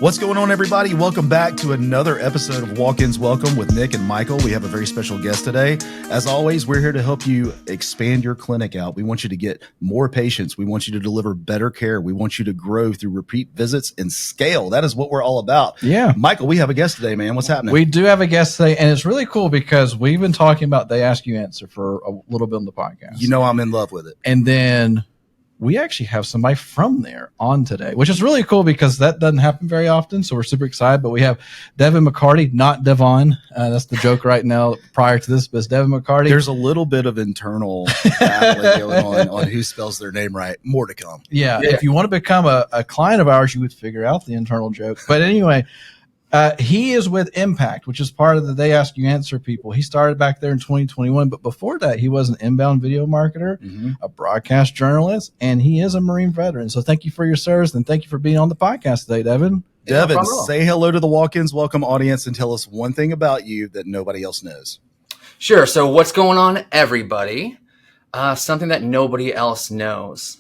What's going on, everybody? Welcome back to another episode of Walk-Ins Welcome with Nick and Michael. We have a very special guest today. As always, we're here to help you expand your clinic out. We want you to get more patients. We want you to deliver better care. We want you to grow through repeat visits and scale. That is what we're all about. Yeah. Michael, we have a guest today, man. What's happening? We do have a guest today, and it's really cool because we've been talking about They Ask You Answer for a little bit on the podcast. You know I'm in love with it. And then we actually have somebody from there on today, which is really cool because that doesn't happen very often. So we're super excited. But we have Devon McCarty, not Devon. That's the joke right now prior to this, but it's Devon McCarty. There's a little bit of internal battling going on who spells their name right. More to come. Yeah. If you want to become a client of ours, you would figure out the internal joke. But anyway, he is with Impact, which is part of the They Ask You Answer people. He started back there in 2021, but before that, he was an inbound video marketer, a broadcast journalist, and he is a Marine veteran. So thank you for your service, and thank you for being on the podcast today, Devon. Devon, say hello to the Walk-Ins Welcome audience and tell us one thing about you that nobody else knows. Sure. So what's going on, everybody? Something that nobody else knows.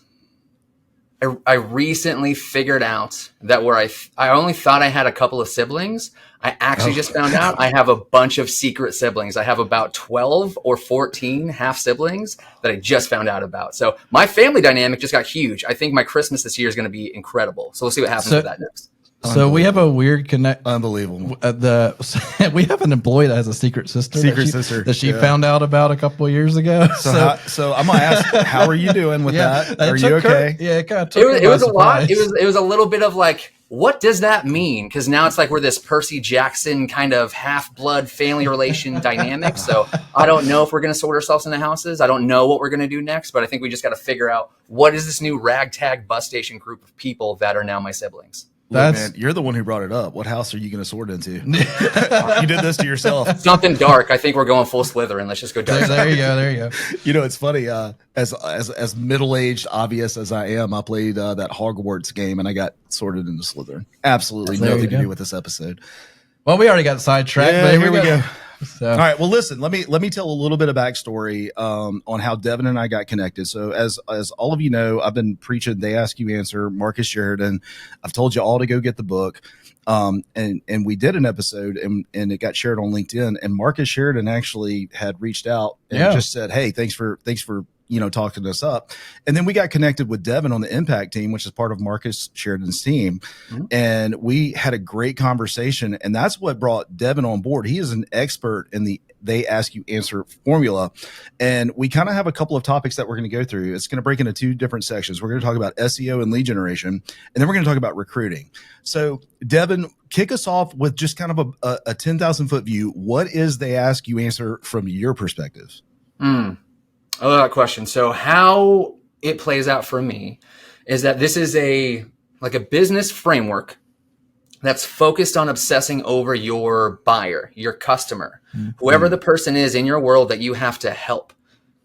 I recently figured out that where I only thought I had a couple of siblings, I actually just found out I have a bunch of secret siblings. I have about 12 or 14 half siblings that I just found out about. So my family dynamic just got huge. I think my Christmas this year is going to be incredible. So we'll see what happens with that next. So we have a weird connect. Unbelievable. We have an employee that has a secret sister. That she found out about a couple of years ago. So I'm gonna ask, how are you doing with that? Are you okay? It kind of took it was a lot. It was a little bit of like, what does that mean? Because now it's like we're this Percy Jackson kind of half-blood family relation dynamic. So I don't know if we're going to sort ourselves into houses. I don't know what we're going to do next, but I think we just got to figure out what is this new ragtag bus station group of people that are now my siblings. Look, man, you're the one who brought it up. What house are you going to sort into? You did this to yourself. Something dark. I think we're going full Slytherin. Let's just go dark. There you go. You know, it's funny. As middle-aged, obvious as I am, I played that Hogwarts game and I got sorted into Slytherin. Absolutely nothing to do with this episode. Well, we already got sidetracked. Yeah, here we go. So. All right. Well, listen. Let me tell a little bit of backstory on how Devon and I got connected. So, as all of you know, I've been preaching They Ask You Answer, Marcus Sheridan. I've told you all to go get the book, and we did an episode, and it got shared on LinkedIn. And Marcus Sheridan actually had reached out and just said, "Hey, thanks for talking us up." And then we got connected with Devon on the Impact team, which is part of Marcus Sheridan's team. And we had a great conversation, and that's what brought Devon on board. He is an expert in the They Ask You Answer formula. And we kind of have a couple of topics that we're going to go through. It's going to break into two different sections. We're going to talk about SEO and lead generation, and then we're going to talk about recruiting. So Devon, kick us off with just kind of a 10,000 foot view. What is They Ask You Answer from your perspective? I love that question. So how it plays out for me is that this is a business framework that's focused on obsessing over your buyer, your customer, whoever the person is in your world that you have to help.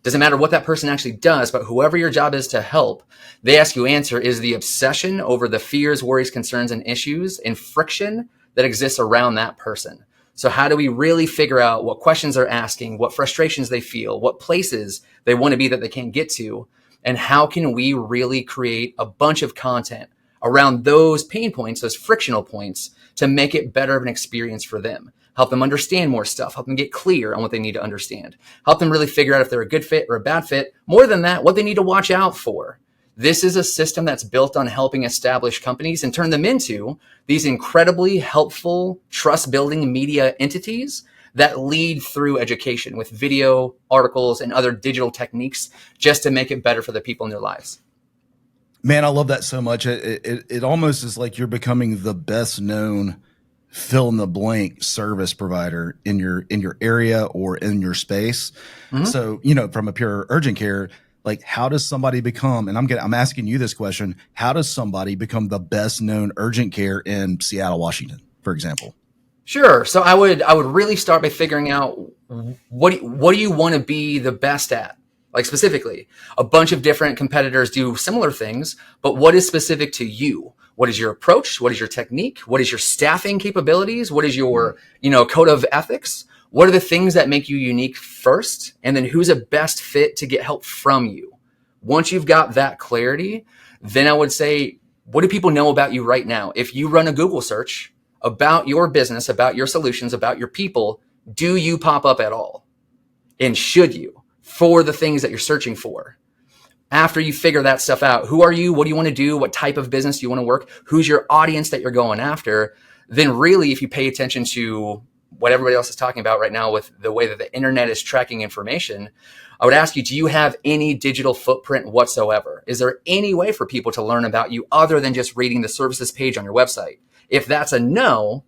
Doesn't matter what that person actually does, but whoever your job is to help, They Ask You Answer is the obsession over the fears, worries, concerns, and issues and friction that exists around that person. So how do we really figure out what questions they're asking, what frustrations they feel, what places they want to be that they can't get to, and how can we really create a bunch of content around those pain points, those frictional points, to make it better of an experience for them, help them understand more stuff, help them get clear on what they need to understand, help them really figure out if they're a good fit or a bad fit. More than that, what they need to watch out for. This is a system that's built on helping establish companies and turn them into these incredibly helpful, trust-building media entities that lead through education with video, articles, and other digital techniques just to make it better for the people in their lives. Man, I love that so much. It almost is like you're becoming the best known fill in the blank service provider in your area or in your space. So, from a pure urgent care, like, how does somebody become, and I'm asking you this question, how does somebody become the best known urgent care in Seattle, Washington, for example? Sure. So I would really start by figuring out what do you want to be the best at? Like, specifically, a bunch of different competitors do similar things, but what is specific to you? What is your approach? What is your technique? What is your staffing capabilities? What is your, code of ethics? What are the things that make you unique first? And then who's a best fit to get help from you? Once you've got that clarity, then I would say What do people know about you right now? If you run a Google search about your business, about your solutions, about your people, do you pop up at all? And should you, for the things that you're searching for? After you figure that stuff out, who are you? What do you want to do? What type of business do you want to work? Who's your audience that you're going after? Then really, if you pay attention to what everybody else is talking about right now with the way that the internet is tracking information, I would ask you, do you have any digital footprint whatsoever? Is there any way for people to learn about you other than just reading the services page on your website? If that's a no,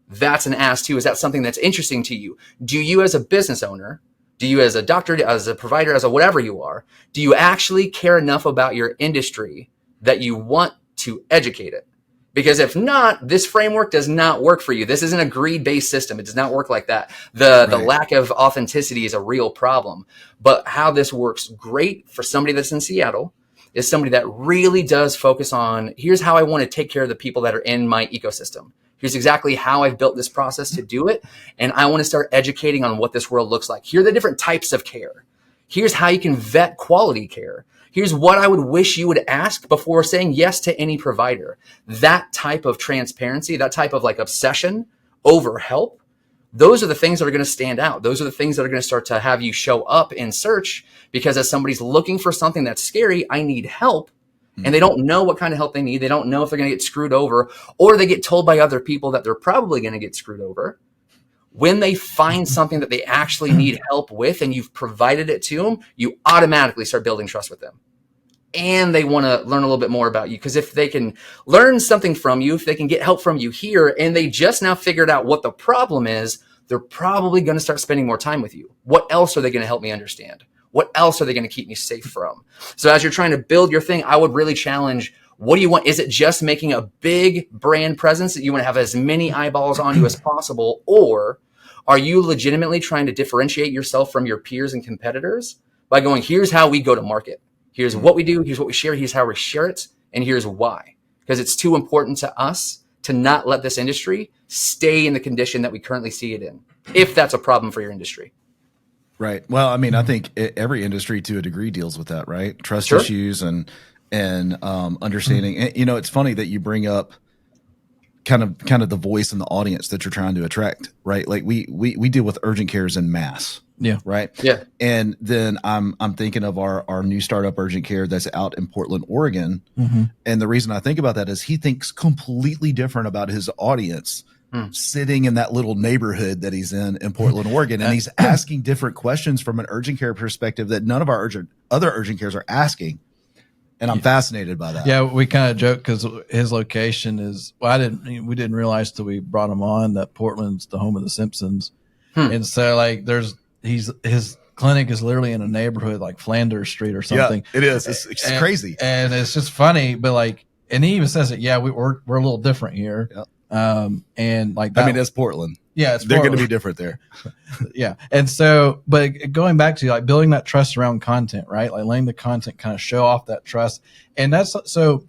that's an ask too. Is that something that's interesting to you? Do you as a business owner, do you as a doctor, as a provider, as a whatever you are, do you actually care enough about your industry that you want to educate it? Because if not, this framework does not work for you. This isn't a greed-based system. It does not work like that. The lack of authenticity is a real problem. But how this works great for somebody that's in Seattle is somebody that really does focus on, here's how I want to take care of the people that are in my ecosystem. Here's exactly how I've built this process to do it. And I want to start educating on what this world looks like. Here are the different types of care. Here's how you can vet quality care. Here's what I would wish you would ask before saying yes to any provider. That type of transparency, that type of like obsession over help, those are the things that are going to stand out. Those are the things that are going to start to have you show up in search, because as somebody's looking for something that's scary, I need help. And they don't know what kind of help they need. They don't know if they're going to get screwed over, or they get told by other people that they're probably going to get screwed over. When they find something that they actually need help with and you've provided it to them, you automatically start building trust with them. And they want to learn a little bit more about you, because if they can learn something from you, if they can get help from you here, and they just now figured out what the problem is, they're probably going to start spending more time with you. What else are they going to help me understand? What else are they going to keep me safe from? So as you're trying to build your thing, I would really challenge, what do you want? Is it just making a big brand presence that you want to have as many eyeballs on you as possible? Or are you legitimately trying to differentiate yourself from your peers and competitors by going, here's how we go to market. Here's what we do. Here's what we share. Here's how we share it. And here's why. Because it's too important to us to not let this industry stay in the condition that we currently see it in, if that's a problem for your industry. Right. Well, I mean, I think every industry to a degree deals with that, right? Trust Sure. issues and understanding. And, you know, it's funny that you bring up kind of the voice and the audience that you're trying to attract, right? Like we deal with urgent cares en masse. Yeah. Right. Yeah. And then I'm thinking of our new startup urgent care that's out in Portland, Oregon. Mm-hmm. And the reason I think about that is he thinks completely different about his audience sitting in that little neighborhood that he's in Portland, Oregon. And he's asking different questions from an urgent care perspective that none of our other urgent cares are asking. And I'm fascinated by that. Yeah, we kind of joke because his location is. Well, we didn't realize till we brought him on that Portland's the home of the Simpsons, and so like his clinic is literally in a neighborhood like Flanders Street or something. Yeah, it is. It's crazy, and it's just funny. But like, and he even says it. Yeah, we're a little different here. Yep. And like that, I mean, that's Portland. Yeah, they're going to be different there. Yeah. And so, but going back to like building that trust around content, right? Like letting the content kind of show off that trust. And that's so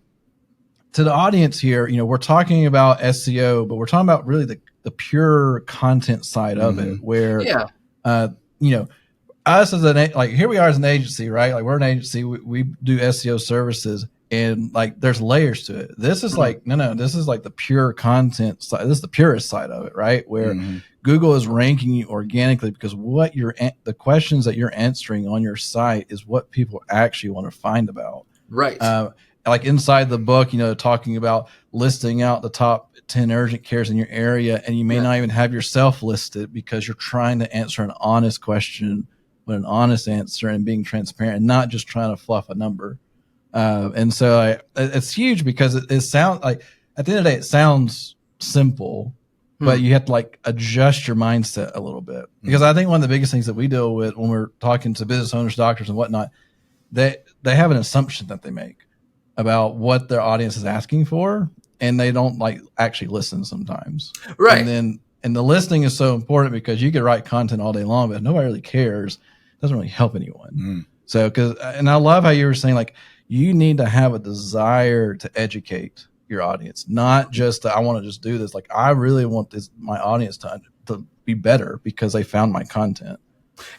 to the audience here, you know, we're talking about SEO, but we're talking about really the pure content side of it, where, you know, us as like here we are as an agency, right? Like we're an agency, we do SEO services. And like, there's layers to it. This is like, no, this is like the pure content side. This is the purest side of it, right? Where Google is ranking you organically because the questions that you're answering on your site is what people actually want to find about. Right. Like inside the book, you know, talking about listing out the top 10 urgent cares in your area. And you may not even have yourself listed because you're trying to answer an honest question with an honest answer and being transparent and not just trying to fluff a number. And so it's huge because it sounds like at the end of the day, it sounds simple, but you have to like adjust your mindset a little bit, because I think one of the biggest things that we deal with when we're talking to business owners, doctors and whatnot, they have an assumption that they make about what their audience is asking for. And they don't like actually listen sometimes. Right. And the listening is so important because you could write content all day long, but nobody really cares. It doesn't really help anyone. So, and I love how you were saying like, you need to have a desire to educate your audience, not just I want to just do this. Like I really want my audience to be better because they found my content.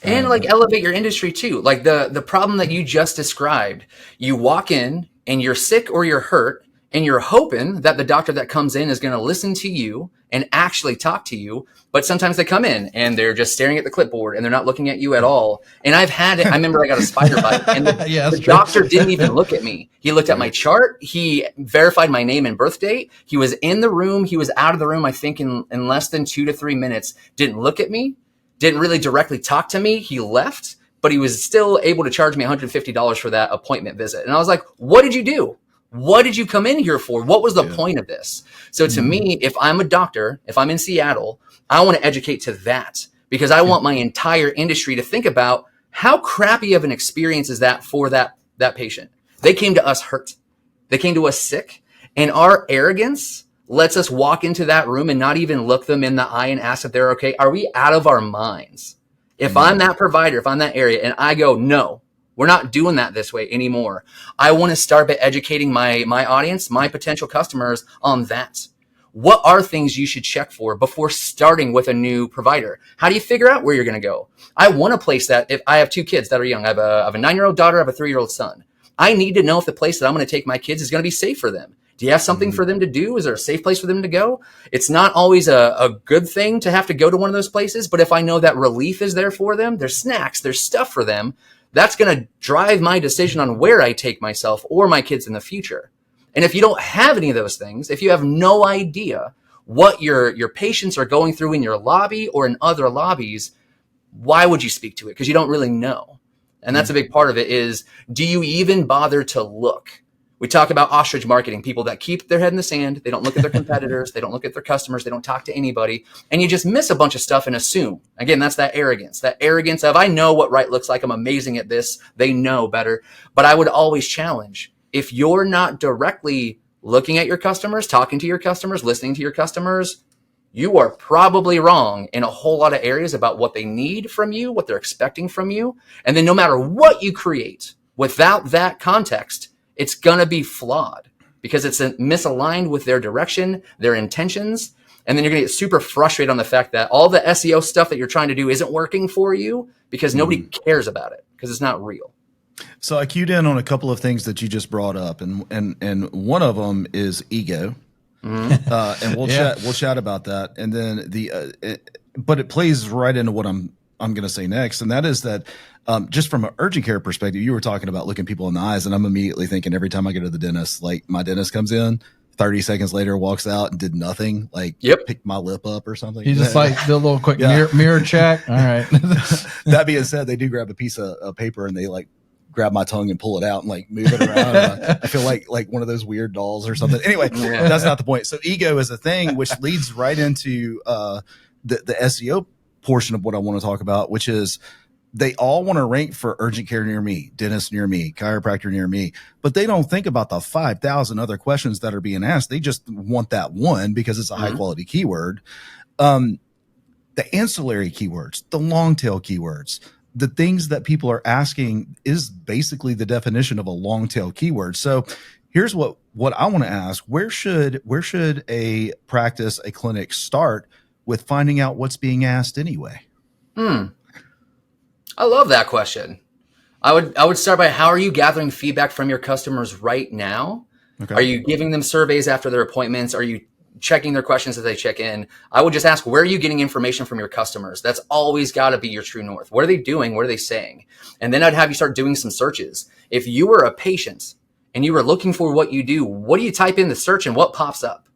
And like elevate your industry too. Like the problem that you just described, you walk in and you're sick or you're hurt And you're hoping that the doctor that comes in is going to listen to you and actually talk to you. But sometimes they come in and they're just staring at the clipboard and they're not looking at you at all. And I've had it. I remember I got a spider bite and the doctor didn't even look at me. He looked at my chart. He verified my name and birth date. He was in the room. He was out of the room, I think in less than 2 to 3 minutes, didn't look at me, didn't really directly talk to me. He left, but he was still able to charge me $150 for that appointment visit. And I was like, what did you do? What did you come in here for? What was the point of this? So to me, if I'm a doctor, if I'm in Seattle, I want to educate to that because I want my entire industry to think about how crappy of an experience is that for that patient. They came to us hurt. They came to us sick, and our arrogance lets us walk into that room and not even look them in the eye and ask if they're okay. Are we out of our minds? If I'm that provider, if I'm that area and I go, no, we're not doing that this way anymore. I want to start by educating my audience, my potential customers on that. What are things you should check for before starting with a new provider? How do you figure out where you're going to go? I want to place that. If I have 2 kids that are young, I have a 9-year-old daughter, I have a 3-year-old son. I need to know if the place that I'm going to take my kids is going to be safe for them. Do you have something for them to do? Is there a safe place for them to go? It's not always a good thing to have to go to one of those places, but if I know that relief is there for them, there's snacks, there's stuff for them, that's going to drive my decision on where I take myself or my kids in the future. And if you don't have any of those things, if you have no idea what your patients are going through in your lobby or in other lobbies, why would you speak to it? Because you don't really know. And that's a big part of it is, do you even bother to look? We talk about ostrich marketing, people that keep their head in the sand. They don't look at their competitors. They don't look at their customers. They don't talk to anybody. And you just miss a bunch of stuff and assume. Again, that's that arrogance of, I know what right looks like. I'm amazing at this. They know better. But I would always challenge, if you're not directly looking at your customers, talking to your customers, listening to your customers, you are probably wrong in a whole lot of areas about what they need from you, what they're expecting from you. And then no matter what you create without that context, it's going to be flawed because it's misaligned with their direction, their intentions. And then you're going to get super frustrated on the fact that all the SEO stuff that you're trying to do isn't working for you because nobody cares about it because it's not real. So I cued in on a couple of things that you just brought up, and one of them is ego. And we'll chat about that. And then but it plays right into what I'm going to say next. And that is that, just from an urgent care perspective, you were talking about looking people in the eyes, and I'm immediately thinking every time I go to the dentist, like my dentist comes in 30 seconds later, walks out and did nothing, like picked my lip up or something. He just like did a little quick mirror check. All right. That being said, they do grab a piece of paper and they like grab my tongue and pull it out and like move it around. I feel like one of those weird dolls or something. Anyway, that's not the point. So ego is a thing, which leads right into the SEO portion of what I want to talk about, which is they all want to rank for urgent care near me, dentist near me, chiropractor near me, but they don't think about the 5,000 other questions that are being asked. They just want that one because it's a high quality keyword. The ancillary keywords, the long tail keywords, the things that people are asking is basically the definition of a long tail keyword. So here's what I want to ask. Where should a practice, a clinic start with finding out what's being asked anyway? I love that question. I would start by, how are you gathering feedback from your customers right now? Okay. Are you giving them surveys after their appointments? Are you checking their questions as they check in? I would just ask, where are you getting information from your customers? That's always got to be your true north. What are they doing? What are they saying? And then I'd have you start doing some searches. If you were a patient and you were looking for what you do, what do you type in the search and what pops up?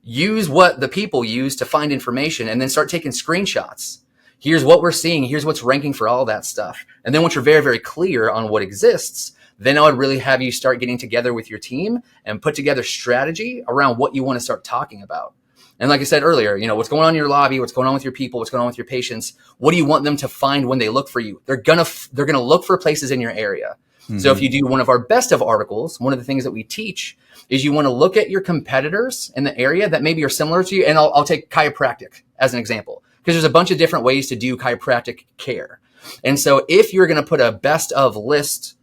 Use what the people use to find information and then start taking screenshots. Here's what we're seeing. Here's what's ranking for all that stuff. And then once you're very, very clear on what exists, then I would really have you start getting together with your team and put together strategy around what you want to start talking about. And like I said earlier, what's going on in your lobby, what's going on with your people, what's going on with your patients, what do you want them to find when they look for you? They're going to look for places in your area. Mm-hmm. So if you do one of our best of articles, one of the things that we teach is you want to look at your competitors in the area that maybe are similar to you. And I'll take chiropractic as an example, because there's a bunch of different ways to do chiropractic care. And so if you're going to put a best of list,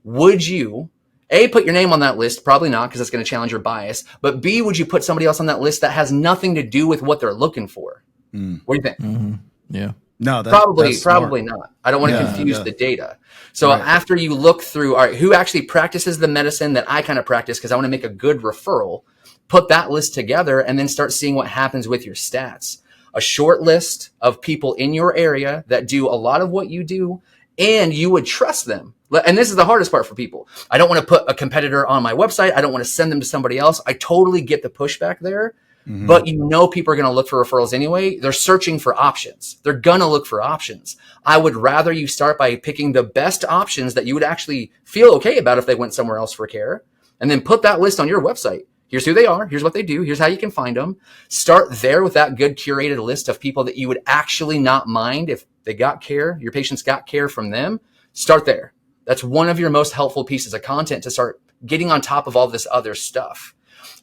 would you, A, put your name on that list? Probably not, because that's going to challenge your bias. But B, would you put somebody else on that list that has nothing to do with what they're looking for? What do you think? Mm-hmm. Yeah. No, probably not. I don't want to confuse the data. So Right. after you look through, all right, who actually practices the medicine that I kind of practice because I want to make a good referral, put that list together and then start seeing what happens with your stats. A short list of people in your area that do a lot of what you do, and you would trust them. And this is the hardest part for people. I don't want to put a competitor on my website. I don't want to send them to somebody else. I totally get the pushback there. Mhm. But people are going to look for referrals anyway. They're searching for options. They're going to look for options. I would rather you start by picking the best options that you would actually feel okay about if they went somewhere else for care, and then put that list on your website. Here's who they are. Here's what they do. Here's how you can find them. Start there with that good curated list of people that you would actually not mind if they got care, your patients got care from them. Start there. That's one of your most helpful pieces of content to start getting on top of all this other stuff.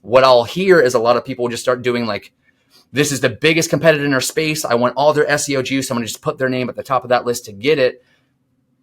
What I'll hear is a lot of people just start doing like, this is the biggest competitor in our space. I want all their SEO juice. I'm going to just put their name at the top of that list to get it.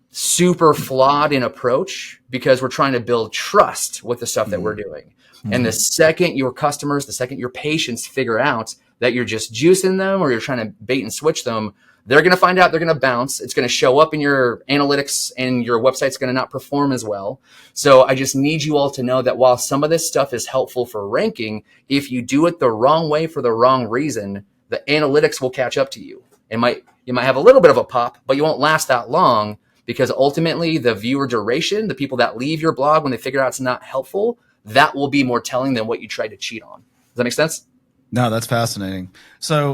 Super flawed in approach because we're trying to build trust with the stuff that we're doing. And the second your customers, the second your patients figure out that you're just juicing them or you're trying to bait and switch them, they're going to find out, they're going to bounce. It's going to show up in your analytics and your website's going to not perform as well. So I just need you all to know that while some of this stuff is helpful for ranking, if you do it the wrong way for the wrong reason, the analytics will catch up to you. You might have a little bit of a pop, but you won't last that long because ultimately the viewer duration, the people that leave your blog when they figure out it's not helpful, that will be more telling than what you tried to cheat on. Does that make sense? No, that's fascinating. So,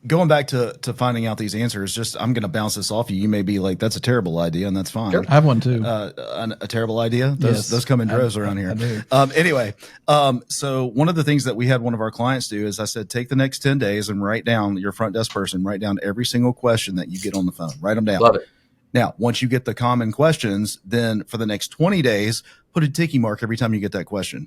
going back to finding out these answers, just I'm going to bounce this off you. You may be like, that's a terrible idea, and that's fine. Sure. I have one too. A terrible idea? Yes. Those come in droves around here. I do. Anyway, so one of the things that we had one of our clients do is I said, take the next 10 days and write down, your front desk person, write down every single question that you get on the phone. Write them down. Love it. Now, once you get the common questions, then for the next 20 days, put a ticky mark every time you get that question.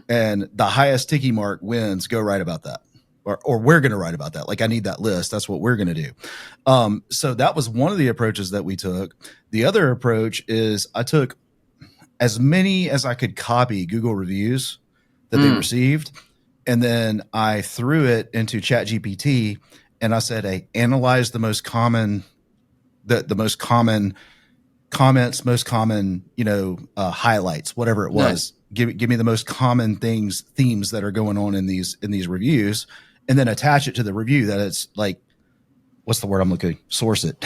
And the highest ticky mark wins. Go write about that. Or we're going to write about that. Like, I need that list. That's what we're going to do. So that was one of the approaches that we took. The other approach is I took as many as I could copy Google reviews that they received. And then I threw it into ChatGPT and I said, hey, analyze the most common, the most common comments, most common, highlights, whatever it was. Nice. Give me the most common themes that are going on in these reviews, and then attach it to the review that it's like, what's the word I'm looking? Source it.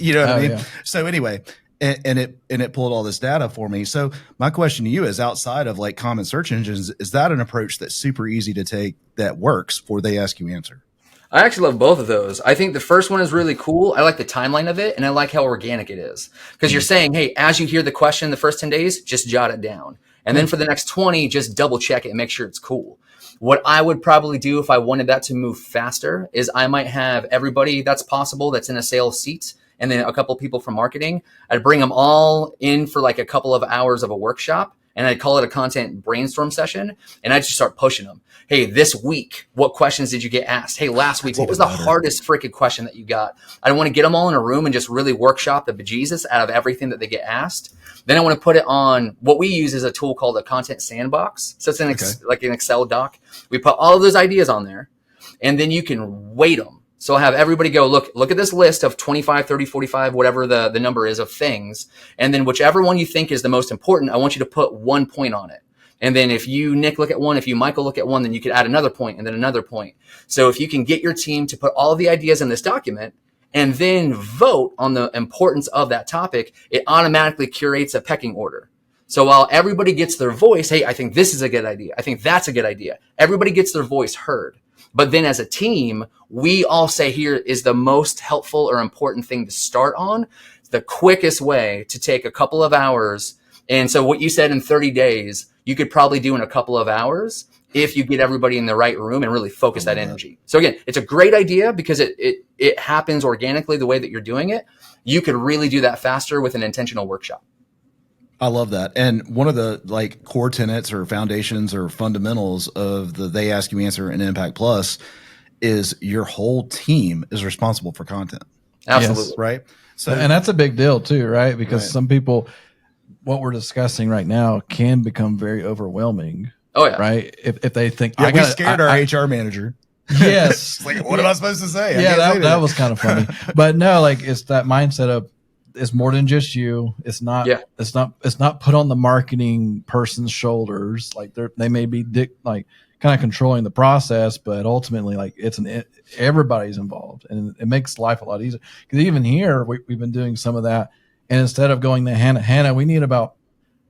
You know what I mean? Yeah. So anyway, and it pulled all this data for me. So my question to you is, outside of like common search engines, is that an approach that's super easy to take that works for They Ask You Answer? I actually love both of those. I think the first one is really cool. I like the timeline of it, and I like how organic it is. Because you're saying, hey, as you hear the question the first 10 days, just jot it down. And then for the next 20, just double check it and make sure it's cool. What I would probably do if I wanted that to move faster is I might have everybody that's possible that's in a sales seat, and then a couple people from marketing. I'd bring them all in for like a couple of hours of a workshop, and I'd call it a content brainstorm session, and I'd just start pushing them. Hey, this week, what questions did you get asked? Hey, last week, what was the hardest freaking question that you got? I want to get them all in a room and just really workshop the bejesus out of everything that they get asked. Then I want to put it on what we use is a tool called a content sandbox. So it's like an Excel doc. We put all of those ideas on there, and then you can weight them. So I'll have everybody go, look at this list of 25, 30, 45, whatever the number is of things. And then whichever one you think is the most important, I want you to put 1 point on it. And then if you, Nick, look at one, if you, Michael, look at one, then you could add another point and then another point. So if you can get your team to put all of the ideas in this document and then vote on the importance of that topic, it automatically curates a pecking order. So while everybody gets their voice, hey, I think this is a good idea. I think that's a good idea. Everybody gets their voice heard. But then as a team, we all say here is the most helpful or important thing to start on. It's the quickest way to take a couple of hours. And so what you said in 30 days, you could probably do in a couple of hours if you get everybody in the right room and really focus that energy. So again, it's a great idea because it happens organically the way that you're doing it. You could really do that faster with an intentional workshop. I love that. And one of the like core tenets or foundations or fundamentals of the They Ask You Answer and Impact Plus is your whole team is responsible for content. Absolutely. Yes, right. So, and that's a big deal too, right? Because some people, what we're discussing right now can become very overwhelming. Oh yeah. Right. If they think, we scared our HR manager. Yes. Like, what am I supposed to say? Yeah, that was kind of funny. But no, like it's that mindset of it's more than just you. It's not. Yeah. It's not put on the marketing person's shoulders. Like they may be kind of controlling the process, but ultimately, like everybody's involved, and it makes life a lot easier. Because even here, we've been doing some of that, and instead of going to Hannah, we need about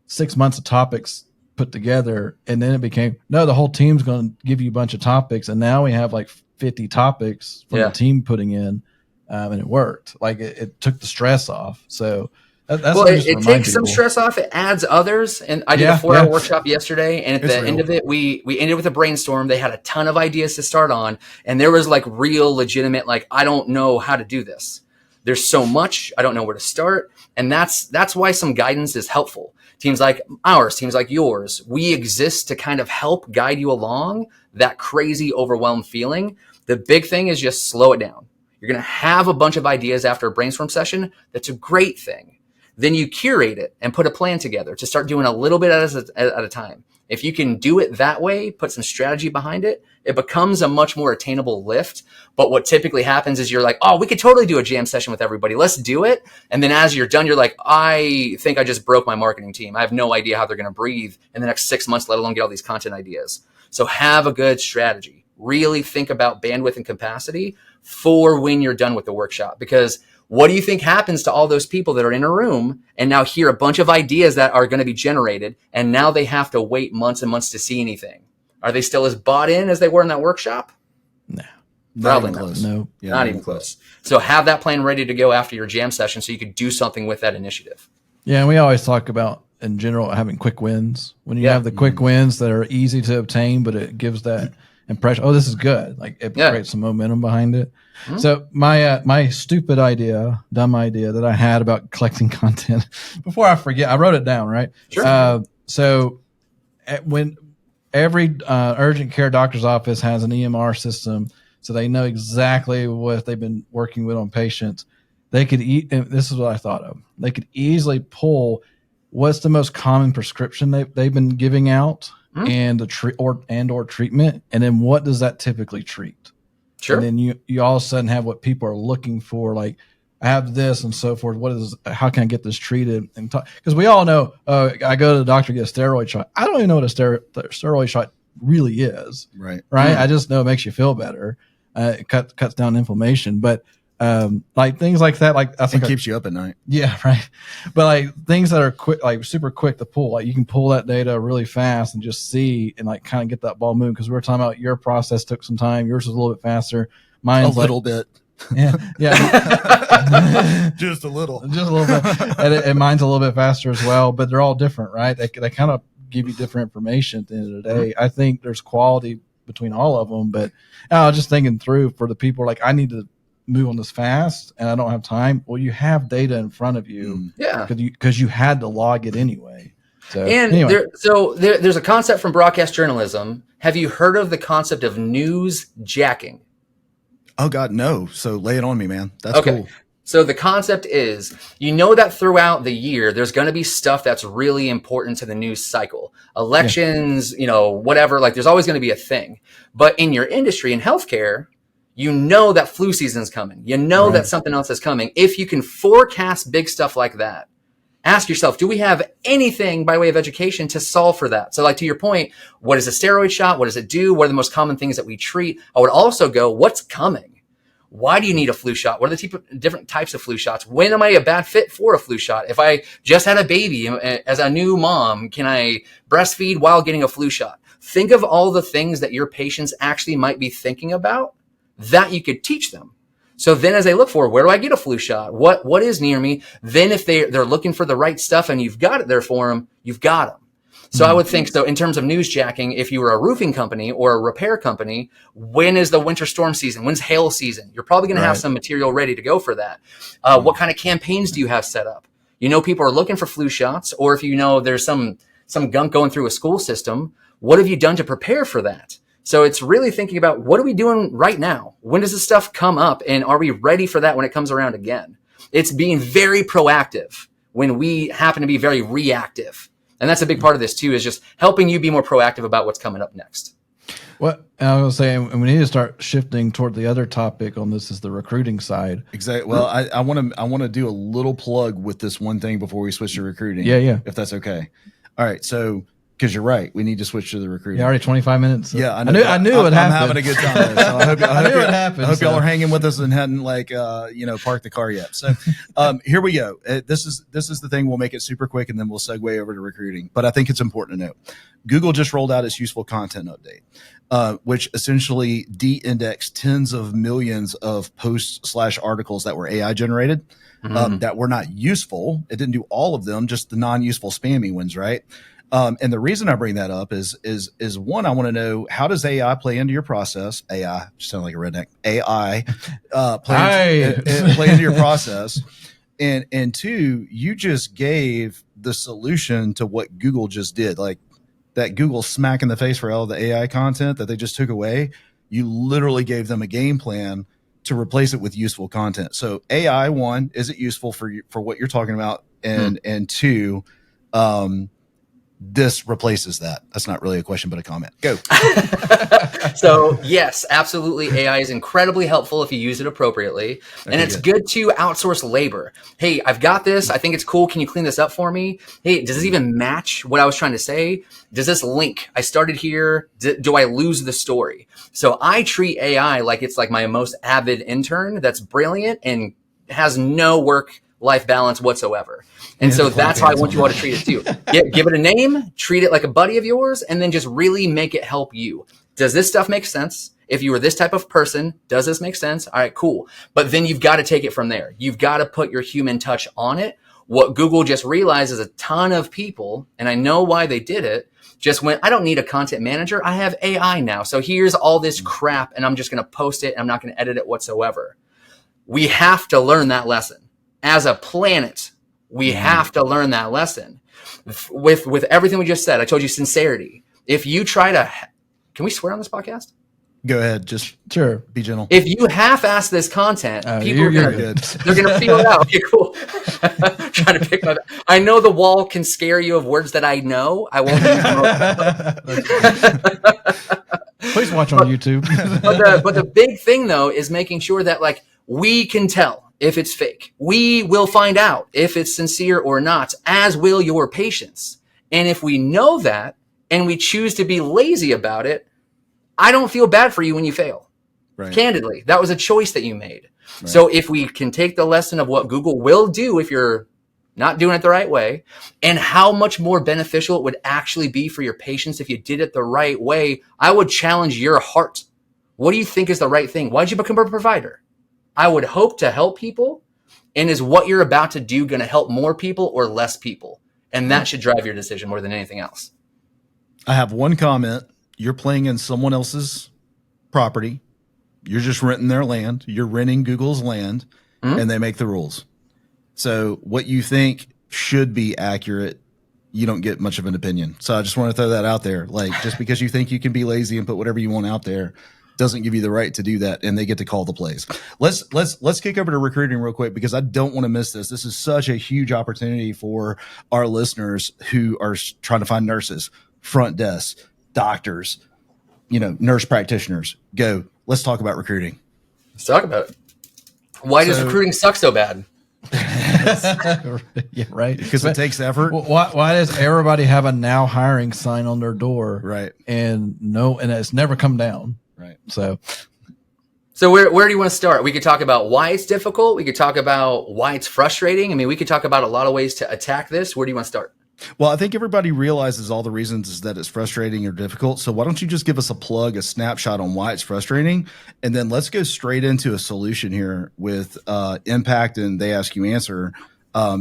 6 months of topics put together, and then it became no, the whole team's going to give you a bunch of topics, and now we have like 50 topics from the team putting in, and it worked. Like it took the stress off. So that's it takes some stress off. It adds others. And I did a 4-hour workshop yesterday, and at the end of it, we ended with a brainstorm. They had a ton of ideas to start on, and there was like real legitimate, like, I don't know how to do this. There's so much, I don't know where to start. And that's why some guidance is helpful. Teams like ours, teams like yours, we exist to kind of help guide you along that crazy overwhelmed feeling. The big thing is just slow it down. You're going to have a bunch of ideas after a brainstorm session. That's a great thing. Then you curate it and put a plan together to start doing a little bit at a time. If you can do it that way, put some strategy behind it, it becomes a much more attainable lift. But what typically happens is you're like, oh, we could totally do a jam session with everybody. Let's do it. And then as you're done, you're like, I think I just broke my marketing team. I have no idea how they're going to breathe in the next 6 months, let alone get all these content ideas. So have a good strategy. Really think about bandwidth and capacity for when you're done with the workshop. Because what do you think happens to all those people that are in a room and now hear a bunch of ideas that are going to be generated, and now they have to wait months and months to see anything? Are they still as bought in as they were in that workshop? No. Probably not. Close. No. Yeah, not even close. So have that plan ready to go after your jam session so you could do something with that initiative. Yeah, and we always talk about, in general, having quick wins. When you have the quick wins that are easy to obtain, but it gives that impression, oh, this is good. Like it creates some momentum behind it. Mm-hmm. So my stupid idea, dumb idea that I had about collecting content, before I forget, I wrote it down, right? Sure. So when every urgent care doctor's office has an EMR system, so they know exactly what they've been working with on patients, they could and this is what I thought of. They could easily pull what's the most common prescription they've been giving out, and or treatment, and then what does that typically treat? Sure. And then you all of a sudden have what people are looking for, like, I have this and so forth. How can I get this treated? And because we all know, I go to the doctor to get a steroid shot. I don't even know what a steroid shot really is. Right. Mm. I just know it makes you feel better. It cuts down inflammation, but like things like that, like I think it keeps you up at night. Yeah, right. But like things that are quick, like super quick to pull, like you can pull that data really fast and just see and like kind of get that ball moving. Because we were talking about your process took some time. Yours was a little bit faster. Mine's a little bit. Yeah. Just a little bit. And mine's a little bit faster as well. But they're all different, right? They kind of give you different information at the end of the day. I think there's quality between all of them. But I was just thinking through for the people like I need to move on this fast and I don't have time. Well, you have data in front of you, because you had to log it anyway. So anyway. There's a concept from broadcast journalism. Have you heard of the concept of news jacking? Oh God, no. So lay it on me, man. That's cool. So the concept is, that throughout the year, there's going to be stuff that's really important to the news cycle. Elections, whatever, like there's always going to be a thing. But in your industry, in healthcare, that flu season's coming. That something else is coming. If you can forecast big stuff like that, ask yourself, do we have anything by way of education to solve for that? So like to your point, what is a steroid shot? What does it do? What are the most common things that we treat? I would also go, what's coming? Why do you need a flu shot? What are the different types of flu shots? When am I a bad fit for a flu shot? If I just had a baby as a new mom, can I breastfeed while getting a flu shot? Think of all the things that your patients actually might be thinking about that you could teach them. So then as they look for, where do I get a flu shot? What is near me? Then if they're looking for the right stuff and you've got it there for them, you've got them. So I would think, so in terms of newsjacking, if you were a roofing company or a repair company, when is the winter storm season? When's hail season? You're probably going to have some material ready to go for that. What kind of campaigns do you have set up? People are looking for flu shots, or if there's some gunk going through a school system, what have you done to prepare for that? So it's really thinking about, what are we doing right now? When does this stuff come up? And are we ready for that when it comes around again? It's being very proactive when we happen to be very reactive. And that's a big part of this too, is just helping you be more proactive about what's coming up next. What I was saying, and we need to start shifting toward the other topic on this is the recruiting side. Exactly. Well, I want to do a little plug with this one thing before we switch to recruiting. Yeah. If that's okay. All right. So, because you're right, we need to switch to the recruiting. Yeah, already 25 minutes. So. Yeah, I knew it happened. I'm having a good time there. So I knew it happened. I hope y'all are hanging with us and hadn't parked the car yet. So here we go. This is the thing. We'll make it super quick and then we'll segue over to recruiting. But I think it's important to note. Google just rolled out its useful content update, which essentially de-indexed tens of millions of posts / articles that were AI generated that were not useful. It didn't do all of them, just the non-useful spammy ones, right? And the reason I bring that up is one, I want to know, how does AI play into your process? AI, sound like a redneck. AI play into your process. And two, you just gave the solution to what Google just did. Like that Google smack in the face for all the AI content that they just took away. You literally gave them a game plan to replace it with useful content. So AI, one, is it useful for you, for what you're talking about? And two, this replaces that. That's not really a question, but a comment. Go. So yes, absolutely. AI is incredibly helpful if you use it appropriately. And it's good to outsource labor. Hey, I've got this. I think it's cool. Can you clean this up for me? Hey, does this even match what I was trying to say? Does this link? I started here. Do I lose the story? So I treat AI like it's like my most avid intern that's brilliant and has no work-life balance whatsoever. And so that's how I want you all to treat it too. Give it a name, treat it like a buddy of yours, and then just really make it help you. Does this stuff make sense? If you were this type of person, does this make sense? All right, cool. But then you've got to take it from there. You've got to put your human touch on it. What Google just realized is a ton of people, and I know why they did it, just went, I don't need a content manager. I have AI now. So here's all this crap, and I'm just going to post it, and I'm not going to edit it whatsoever. We have to learn that lesson. As a planet, we have to learn that lesson. With everything we just said, I told you sincerity. If you try to, can we swear on this podcast? Go ahead. Just sure. Be gentle. If you half-ass this content, people are good. They're going to feel it out. Okay, cool. Trying to pick my. I know the wall can scare you of words that I know. I won't use them. Please watch on YouTube. but the big thing though is making sure that like we can tell if it's fake. We will find out if it's sincere or not, as will your patients. And if we know that and we choose to be lazy about it, I don't feel bad for you when you fail. Right. Candidly, that was a choice that you made. Right. So if we can take the lesson of what Google will do if you're not doing it the right way, and how much more beneficial it would actually be for your patients if you did it the right way, I would challenge your heart. What do you think is the right thing? Why'd you become a provider? I would hope to help people. And is what you're about to do going to help more people or less people? And that should drive your decision more than anything else. I have one comment. You're playing in someone else's property. You're just renting their land. You're renting Google's land, and they make the rules. So what you think should be accurate, you don't get much of an opinion. So I just want to throw that out there. Like, just because you think you can be lazy and put whatever you want out there doesn't give you the right to do that, and they get to call the plays. Let's kick over to recruiting real quick, because I don't want to miss this. This is such a huge opportunity for our listeners who are trying to find nurses, front desk, doctors, nurse practitioners. Go. Let's talk about recruiting. Let's talk about it. Why does recruiting suck so bad? Yeah, right. Because it takes effort. Why does everybody have a now hiring sign on their door? Right. And it's never come down. Right. So where do you want to start? We could talk about why it's difficult. We could talk about why it's frustrating. I mean, we could talk about a lot of ways to attack this. Where do you want to start? Well, I think everybody realizes all the reasons is that it's frustrating or difficult. So why don't you just give us a snapshot on why it's frustrating, and then let's go straight into a solution here with impact and they ask you answer,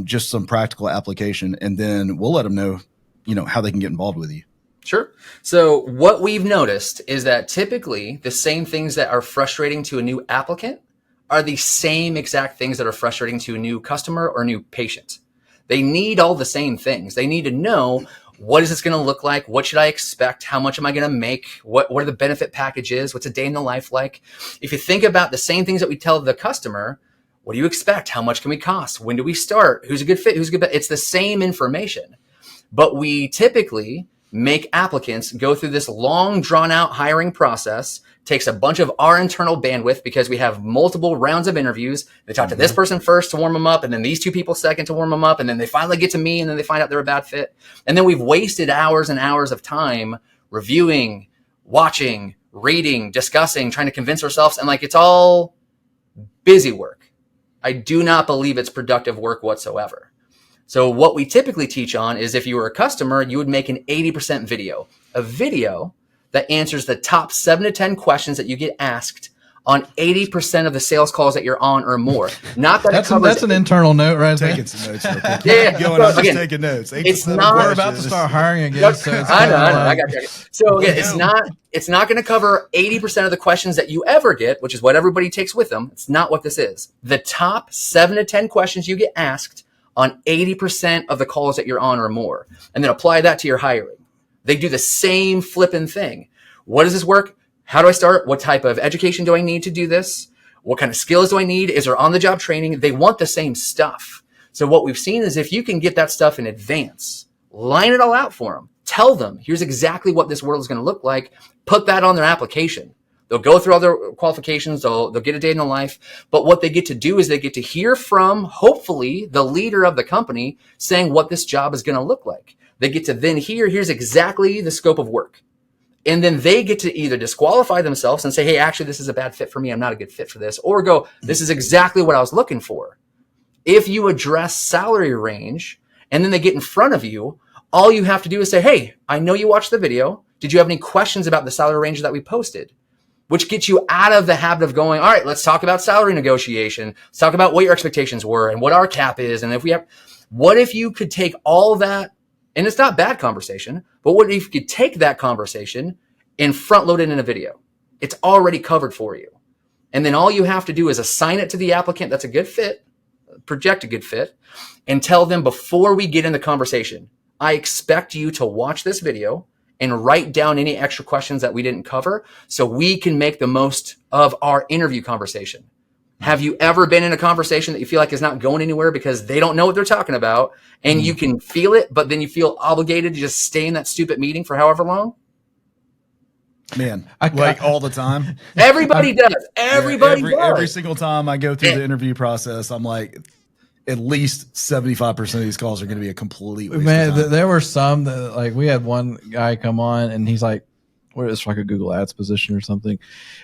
just some practical application, and then we'll let them know, how they can get involved with you. Sure. So what we've noticed is that typically the same things that are frustrating to a new applicant are the same exact things that are frustrating to a new customer or new patient. They need all the same things. They need to know, what is this going to look like? What should I expect? How much am I going to make? What are the benefit packages? What's a day in the life like? If you think about the same things that we tell the customer, what do you expect? How much can we cost? When do we start? Who's a good fit? Who's a good bet? It's the same information. But we typically make applicants go through this long drawn out hiring process, takes a bunch of our internal bandwidth because we have multiple rounds of interviews. They talk to this person first to warm them up, and then these two people second to warm them up, and then they finally get to me, and then they find out they're a bad fit. And then we've wasted hours and hours of time reviewing, watching, reading, discussing, trying to convince ourselves. And like, it's all busy work. I do not believe it's productive work whatsoever. So what we typically teach on is if you were a customer, you would make an 80% video, a video that answers the top 7 to 10 questions that you get asked on 80% of the sales calls that you're on or more. Not that that's an internal note right there. Taking some notes. Right yeah. Going, I'm just taking notes. It's not. We're about to start hiring again. So it's I know. I got you. So again, it's not going to cover 80% of the questions that you ever get, which is what everybody takes with them. It's not what this is. The top 7 to 10 questions you get asked on 80% of the calls that you're on or more, and then apply that to your hiring. They do the same flipping thing. What does this work? How do I start? What type of education do I need to do this? What kind of skills do I need? Is there on-the-job training? They want the same stuff. So what we've seen is if you can get that stuff in advance, line it all out for them. Tell them, here's exactly what this world is going to look like. Put that on their application. They'll go through all their qualifications. They'll get a day in the life. But what they get to do is they get to hear from, hopefully, the leader of the company saying what this job is going to look like. They get to then here's exactly the scope of work. And then they get to either disqualify themselves and say, hey, actually, this is a bad fit for me. I'm not a good fit for this. Or go, this is exactly what I was looking for. If you address salary range and then they get in front of you, all you have to do is say, hey, I know you watched the video. Did you have any questions about the salary range that we posted? Which gets you out of the habit of going, all right, let's talk about salary negotiation. Let's talk about what your expectations were and what our cap is. And what if you could take all that, and it's not bad conversation, but what if you could take that conversation and front load it in a video? It's already covered for you. And then all you have to do is assign it to the applicant that's a good fit, project a good fit, and tell them before we get in the conversation, I expect you to watch this video and write down any extra questions that we didn't cover so we can make the most of our interview conversation. Have you ever been in a conversation that you feel like is not going anywhere because they don't know what they're talking about and you can feel it, but then you feel obligated to just stay in that stupid meeting for however long? Man, all the time. Everybody does. Everybody does. Every single time I go through the interview process, I'm like, at least 75% of these calls are going to be a complete waste of time. There were some that, like, we had one guy come on and he's like, what is like a Google Ads position or something.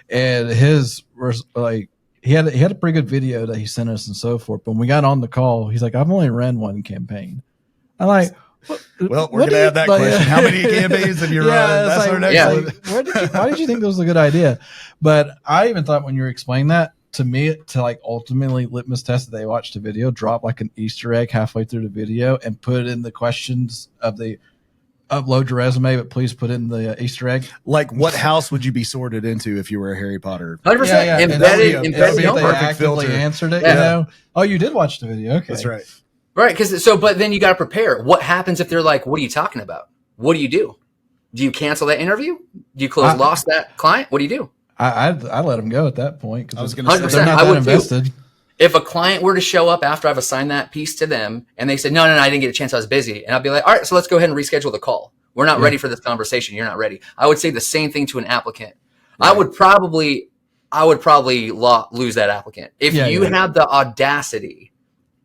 And his was like, he had a pretty good video that he sent us and so forth. But when we got on the call, he's like, I've only ran one campaign. I'm like, well, we're going to have that question. How many campaigns have you run? That's our next one. Why did you think that was a good idea? But I even thought when you were explaining that, to me, to like ultimately litmus test that they watched the video, drop like an Easter egg halfway through the video and put in the questions of the upload your resume, but please put in the Easter egg. Like, what house would you be sorted into if you were a Harry Potter? 100%. Yeah. Embedded. They actively answered it, you know? Oh, you did watch the video. Okay. That's right. Right. But then you got to prepare. What happens if they're like, what are you talking about? What do you do? Do you cancel that interview? Do you lost that client? What do you do? I let them go at that point because I was going to say, they're not that invested. If a client were to show up after I've assigned that piece to them and they said, no, I didn't get a chance. I was busy. And I'd be like, all right, so let's go ahead and reschedule the call. We're not ready for this conversation. You're not ready. I would say the same thing to an applicant. Right. I would probably lose that applicant. If you had the audacity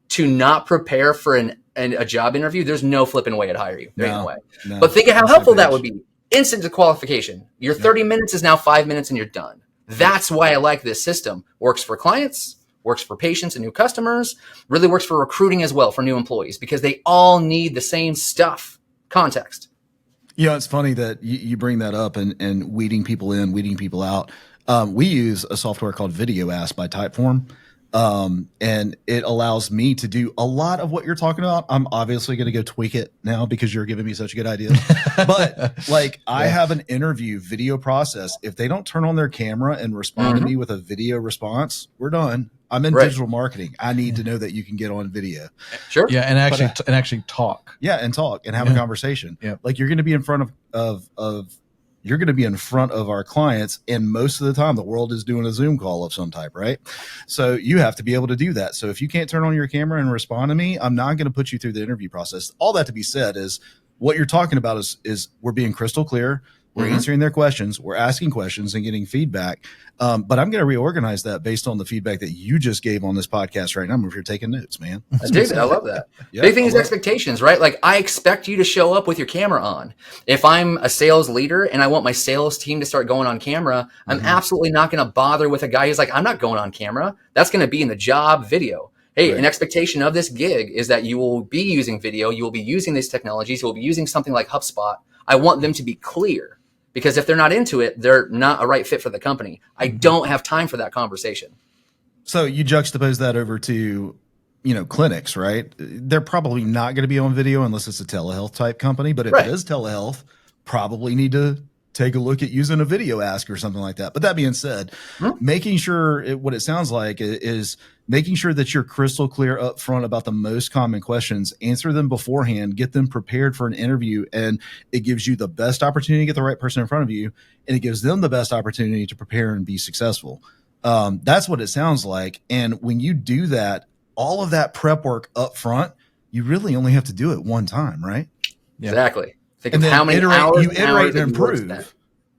to not prepare for a job interview, there's no flipping way I'd hire you. There ain't no way. No. But think of how helpful that would be. Instant disqualification. Your 30 minutes is now 5 minutes and you're done. That's why I like this system. Works for clients, works for patients and new customers, really works for recruiting as well for new employees because they all need the same stuff. Context. You know, it's funny that you bring that up and weeding people in, weeding people out. We use a software called Video Ask by Typeform. And it allows me to do a lot of what you're talking about. I'm obviously going to go tweak it now because you're giving me such good ideas. But like I have an interview video process. If they don't turn on their camera and respond to me with a video response, we're done. I'm in digital marketing. I need to know that you can get on video. Sure. Yeah. And actually talk. Yeah. And talk and have a conversation. Yeah. Like you're going to be in front you're going to be in front of our clients. And most of the time the world is doing a Zoom call of some type, right? So you have to be able to do that. So if you can't turn on your camera and respond to me, I'm not going to put you through the interview process. All that to be said is what you're talking about is we're being crystal clear. We're answering their questions. We're asking questions and getting feedback. But I'm going to reorganize that based on the feedback that you just gave on this podcast right now. If you're taking notes, man. I dig that. I love that. Yeah, Big thing is expectations, right? Like I expect you to show up with your camera on. If I'm a sales leader and I want my sales team to start going on camera, I'm absolutely not going to bother with a guy who's like, I'm not going on camera. That's going to be in the job video. Hey, an expectation of this gig is that you will be using video. You will be using these technologies. You will be using something like HubSpot. I want them to be clear. Because if they're not into it, they're not a right fit for the company. I don't have time for that conversation. So you juxtapose that over to, clinics, right? They're probably not going to be on video unless it's a telehealth type company. But if it is telehealth, probably need to take a look at using a video ask or something like that. But that being said, making sure what it sounds like is making sure that you're crystal clear up front about the most common questions, answer them beforehand, get them prepared for an interview. And it gives you the best opportunity to get the right person in front of you. And it gives them the best opportunity to prepare and be successful. That's what it sounds like. And when you do that, all of that prep work up front, you really only have to do it one time, right? Yeah. Exactly. Think and of then how many hours you iterate and improve.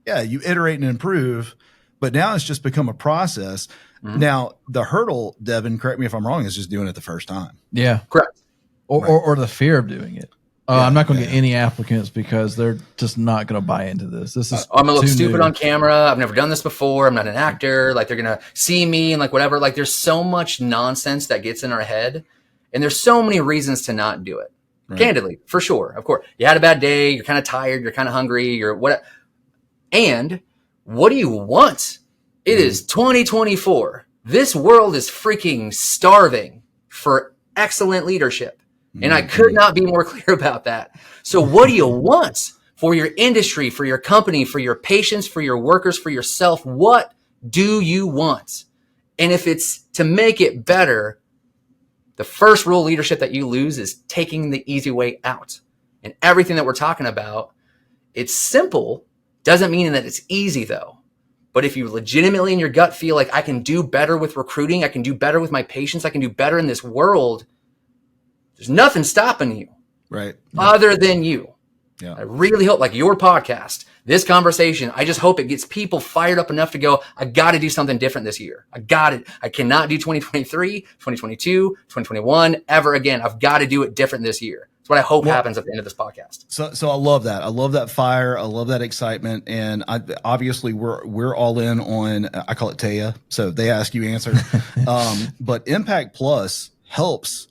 Yeah, you iterate and improve, but now it's just become a process. Now, the hurdle, Devin, correct me if I'm wrong, is just doing it the first time. Yeah. Correct. Or the fear of doing it. I'm not going to get any applicants because they're just not going to buy into this. This is I'm going to look stupid on camera. I've never done this before. I'm not an actor. Like they're going to see me and like whatever. Like there's so much nonsense that gets in our head. And there's so many reasons to not do it. Right. Candidly, for sure. Of course, you had a bad day. You're kind of tired. You're kind of hungry. You're what? And what do you want? It is 2024. This world is freaking starving for excellent leadership. And I could not be more clear about that. So what do you want for your industry, for your company, for your patients, for your workers, for yourself? What do you want? And if it's to make it better, the first rule of leadership that you lose is taking the easy way out. And everything that we're talking about, it's simple, doesn't mean that it's easy though. But if you legitimately in your gut feel like I can do better with recruiting, I can do better with my patients, I can do better in this world, there's nothing stopping you. Right. Other than you. Yeah. I really hope, like your podcast, this conversation, I just hope it gets people fired up enough to go, I got to do something different this year. I got it. I cannot do 2023, 2022, 2021 ever again. I've got to do it different this year. That's what I hope happens at the end of this podcast. So I love that. I love that fire. I love that excitement. And obviously we're all in on, I call it Taya. So they ask, you answer. But Impact Plus helps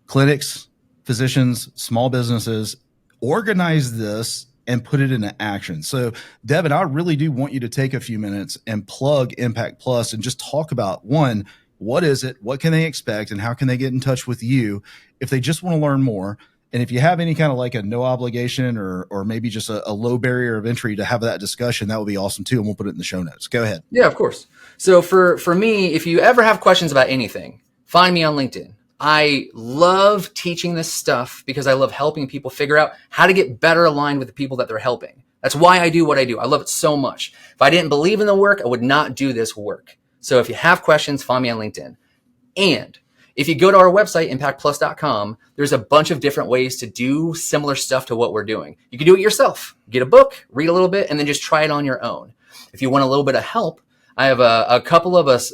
clinics, physicians, small businesses organize this and put it into action. So Devin, I really do want you to take a few minutes and plug Impact Plus and just talk about, one, what is it? What can they expect? And how can they get in touch with you if they just want to learn more? And if you have any kind of like a no obligation or maybe just a low barrier of entry to have that discussion, that would be awesome too. And we'll put it in the show notes. Go ahead. Yeah, of course. So for me, if you ever have questions about anything, find me on LinkedIn. I love teaching this stuff because I love helping people figure out how to get better aligned with the people that they're helping. That's why I do what I do. I love it so much. If I didn't believe in the work, I would not do this work. So if you have questions, find me on LinkedIn. And if you go to our website, impactplus.com, there's a bunch of different ways to do similar stuff to what we're doing. You can do it yourself. Get a book, read a little bit, and then just try it on your own. If you want a little bit of help, I have a couple of us.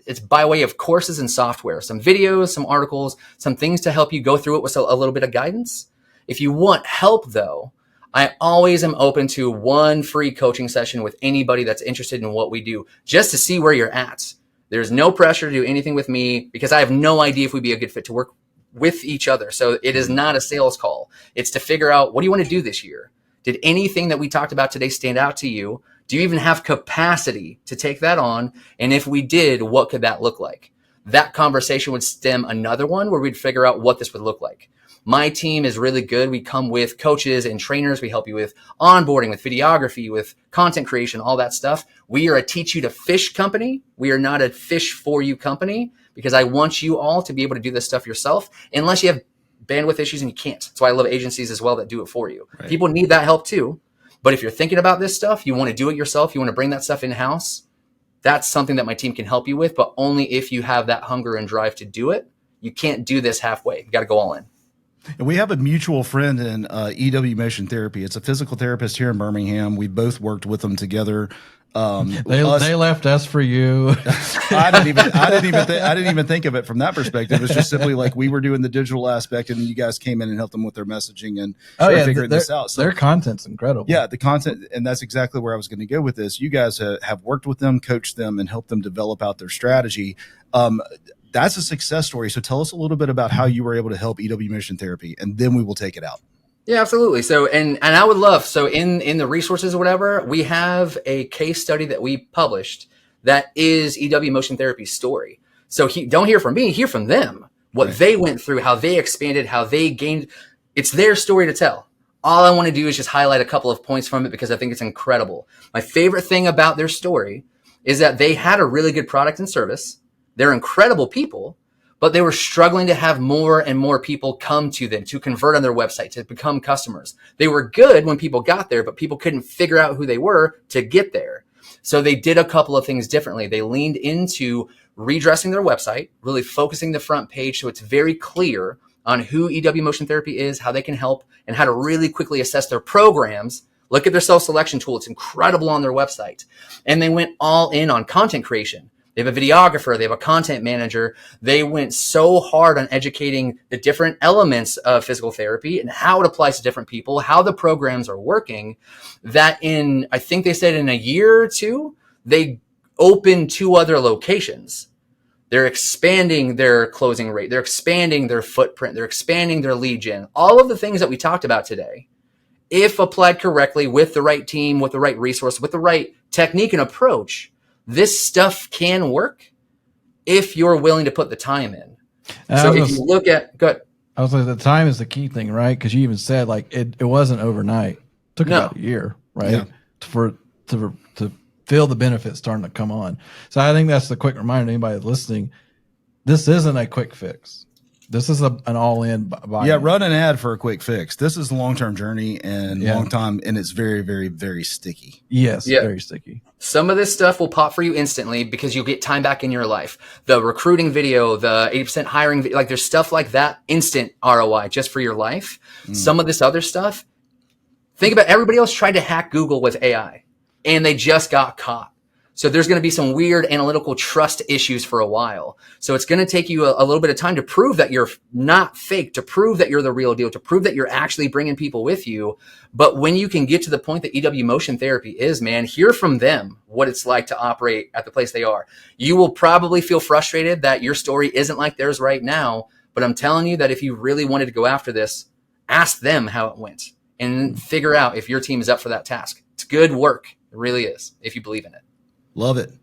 It's by way of courses and software, some videos, some articles, some things to help you go through it with a little bit of guidance. If you want help though, I always am open to one free coaching session with anybody that's interested in what we do, just to see where you're at. There's no pressure to do anything with me because I have no idea if we'd be a good fit to work with each other. So it is not a sales call. It's to figure out, what do you want to do this year? Did anything that we talked about today stand out to you? Do you even have capacity to take that on? And if we did, what could that look like? That conversation would stem another one where we'd figure out what this would look like. My team is really good. We come with coaches and trainers. We help you with onboarding, with videography, with content creation, all that stuff. We are a teach you to fish company. We are not a fish for you company because I want you all to be able to do this stuff yourself unless you have bandwidth issues and you can't. That's why I love agencies as well that do it for you. Right. People need that help too. But if you're thinking about this stuff, you want to do it yourself, you want to bring that stuff in-house, that's something that my team can help you with, but only if you have that hunger and drive to do it. You can't do this halfway. You got to go all in. And we have a mutual friend in EW Motion Therapy. It's a physical therapist here in Birmingham. We both worked with them together. They left us for you. I didn't even think of it from that perspective. It's just simply like we were doing the digital aspect, and you guys came in and helped them with their messaging and figuring this out. So their content's incredible. Yeah, the content, and that's exactly where I was going to go with this. You guys have worked with them, coached them, and helped them develop out their strategy. That's a success story. So tell us a little bit about how you were able to help EW Motion Therapy, and then we will take it out. Yeah, absolutely. So, and I would love, so in the resources or whatever, we have a case study that we published that is EW Motion Therapy's story. So don't hear from me, hear from them, what they went through, how they expanded, how they gained. It's their story to tell. All I want to do is just highlight a couple of points from it because I think it's incredible. My favorite thing about their story is that they had a really good product and service. They're incredible people, but they were struggling to have more and more people come to them, to convert on their website, to become customers. They were good when people got there, but people couldn't figure out who they were to get there. So they did a couple of things differently. They leaned into redressing their website, really focusing the front page so it's very clear on who EW Motion Therapy is, how they can help, and how to really quickly assess their programs. Look at their self-selection tool. It's incredible on their website. And they went all in on content creation. They have a videographer. They have a content manager. They went so hard on educating the different elements of physical therapy and how it applies to different people, how the programs are working, that I think they said in a year or two, they opened 2 other locations. They're expanding their closing rate. They're expanding their footprint. They're expanding their lead gen. All of the things that we talked about today, if applied correctly with the right team, with the right resource, with the right technique and approach, this stuff can work if you're willing to put the time in. So if you look at, go ahead. I was like, the time is the key thing, right? Because you even said like it wasn't overnight. It took about a year, right? Yeah. To feel the benefits starting to come on. So I think that's the quick reminder to anybody listening. This isn't a quick fix. This is an all-in buy. Yeah, run an ad for a quick fix. This is a long-term journey and long time, and it's very, very, very sticky. Yes, very sticky. Some of this stuff will pop for you instantly because you'll get time back in your life. The recruiting video, the 80% hiring video, like there's stuff like that, instant ROI just for your life. Some of this other stuff, think about everybody else tried to hack Google with AI and they just got caught. So there's going to be some weird analytical trust issues for a while. So it's going to take you a little bit of time to prove that you're not fake, to prove that you're the real deal, to prove that you're actually bringing people with you. But when you can get to the point that EW Motion Therapy is, man, hear from them what it's like to operate at the place they are. You will probably feel frustrated that your story isn't like theirs right now. But I'm telling you that if you really wanted to go after this, ask them how it went and figure out if your team is up for that task. It's good work. It really is, if you believe in it. Love it.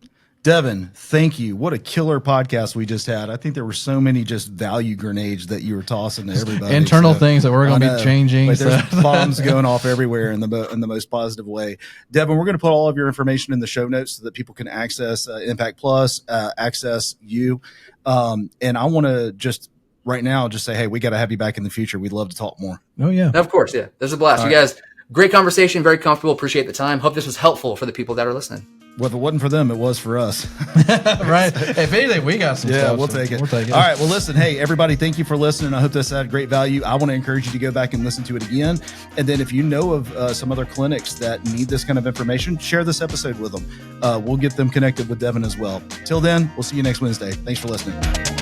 Devon, thank you. What a killer podcast we just had. I think there were so many just value grenades that you were tossing to everybody. Internal things that we're going to be changing. Like there's bombs going off everywhere in the most positive way. Devon, we're going to put all of your information in the show notes so that people can access Impact Plus, access you. And I want to just right now just say, hey, we got to have you back in the future. We'd love to talk more. Oh, yeah. Of course, yeah. This is a blast. All you guys, great conversation, very comfortable. Appreciate the time. Hope this was helpful for the people that are listening. Well, if it wasn't for them, it was for us. Right. If anything, we got some stuff. Yeah, we'll take it. All right. Well, listen, hey, everybody, thank you for listening. I hope this had great value. I want to encourage you to go back and listen to it again. And then if you know of some other clinics that need this kind of information, share this episode with them. We'll get them connected with Devon as well. Till then, we'll see you next Wednesday. Thanks for listening.